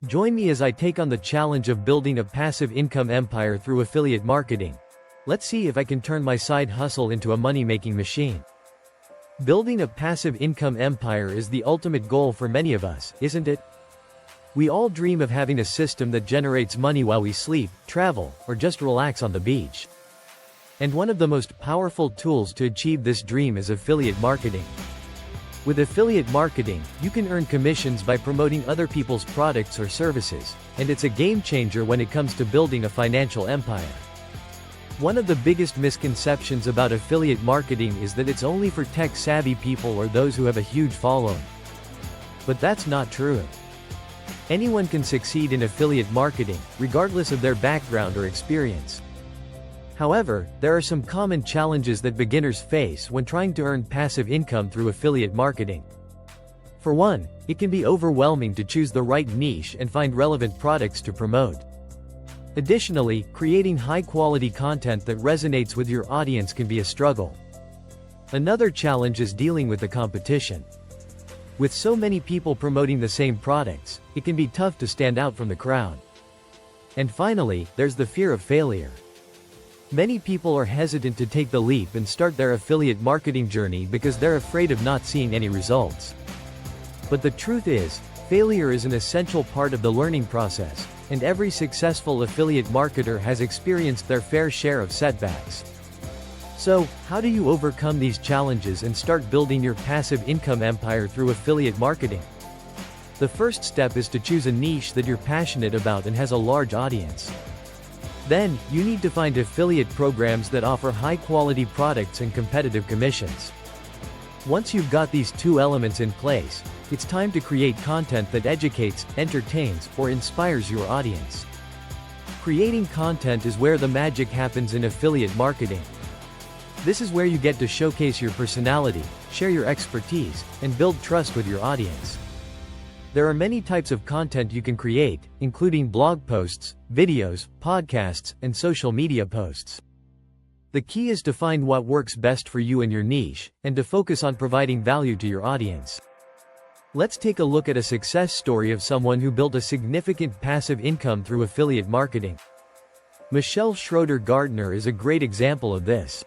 Join me as I take on the challenge of building a passive income empire through affiliate marketing. Let's see if I can turn my side hustle into a money-making machine. Building a passive income empire is the ultimate goal for many of us, isn't it? We all dream of having a system that generates money while we sleep, travel, or just relax on the beach. And one of the most powerful tools to achieve this dream is affiliate marketing. With affiliate marketing, you can earn commissions by promoting other people's products or services, and it's a game changer when it comes to building a financial empire. One of the biggest misconceptions about affiliate marketing is that it's only for tech-savvy people or those who have a huge following. But that's not true. Anyone can succeed in affiliate marketing, regardless of their background or experience. However, there are some common challenges that beginners face when trying to earn passive income through affiliate marketing. For one, it can be overwhelming to choose the right niche and find relevant products to promote. Additionally, creating high-quality content that resonates with your audience can be a struggle. Another challenge is dealing with the competition. With so many people promoting the same products, it can be tough to stand out from the crowd. And finally, there's the fear of failure. Many people are hesitant to take the leap and start their affiliate marketing journey because they're afraid of not seeing any results. But the truth is, failure is an essential part of the learning process, and every successful affiliate marketer has experienced their fair share of setbacks. So, how do you overcome these challenges and start building your passive income empire through affiliate marketing? The first step is to choose a niche that you're passionate about and has a large audience. Then, you need to find affiliate programs that offer high-quality products and competitive commissions. Once you've got these two elements in place, it's time to create content that educates, entertains, or inspires your audience. Creating content is where the magic happens in affiliate marketing. This is where you get to showcase your personality, share your expertise, and build trust with your audience. There are many types of content you can create, including blog posts, videos, podcasts, and social media posts. The key is to find what works best for you and your niche, and to focus on providing value to your audience. Let's take a look at a success story of someone who built a significant passive income through affiliate marketing. Michelle Schroeder Gardner is a great example of this.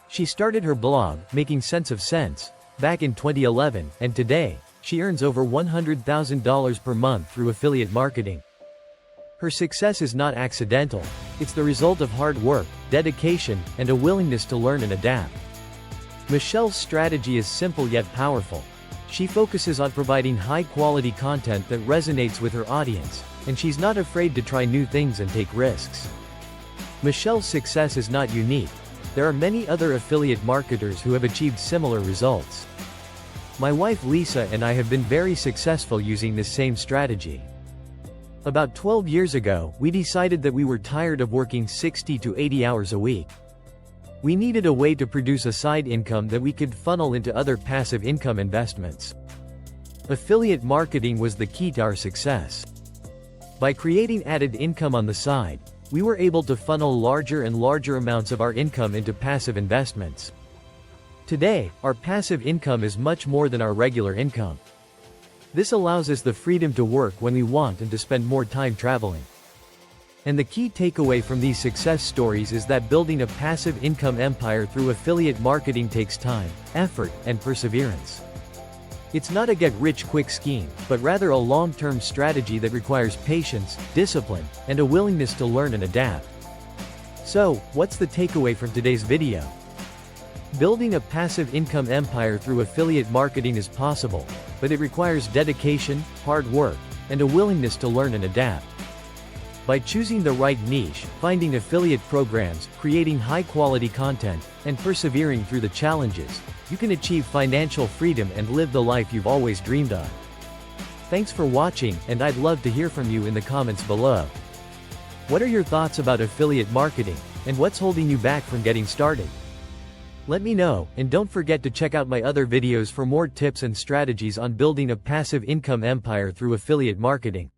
She started her blog, Making Sense of Sense, back in 2011, and today, she earns over $100,000 per month through affiliate marketing. Her success is not accidental, it's the result of hard work, dedication, and a willingness to learn and adapt. Michelle's strategy is simple yet powerful. She focuses on providing high-quality content that resonates with her audience, and she's not afraid to try new things and take risks. Michelle's success is not unique. There are many other affiliate marketers who have achieved similar results. My wife Lisa and I have been very successful using this same strategy. About 12 years ago, we decided that we were tired of working 60 to 80 hours a week. We needed a way to produce a side income that we could funnel into other passive income investments. Affiliate marketing was the key to our success. By creating added income on the side, we were able to funnel larger and larger amounts of our income into passive investments. Today, our passive income is much more than our regular income. This allows us the freedom to work when we want and to spend more time traveling. And the key takeaway from these success stories is that building a passive income empire through affiliate marketing takes time, effort, and perseverance. It's not a get-rich-quick scheme, but rather a long-term strategy that requires patience, discipline, and a willingness to learn and adapt. So, what's the takeaway from today's video? Building a passive income empire through affiliate marketing is possible, but it requires dedication, hard work, and a willingness to learn and adapt. By choosing the right niche, finding affiliate programs, creating high-quality content, and persevering through the challenges, you can achieve financial freedom and live the life you've always dreamed of. Thanks for watching, and I'd love to hear from you in the comments below. What are your thoughts about affiliate marketing, and what's holding you back from getting started? Let me know, and don't forget to check out my other videos for more tips and strategies on building a passive income empire through affiliate marketing.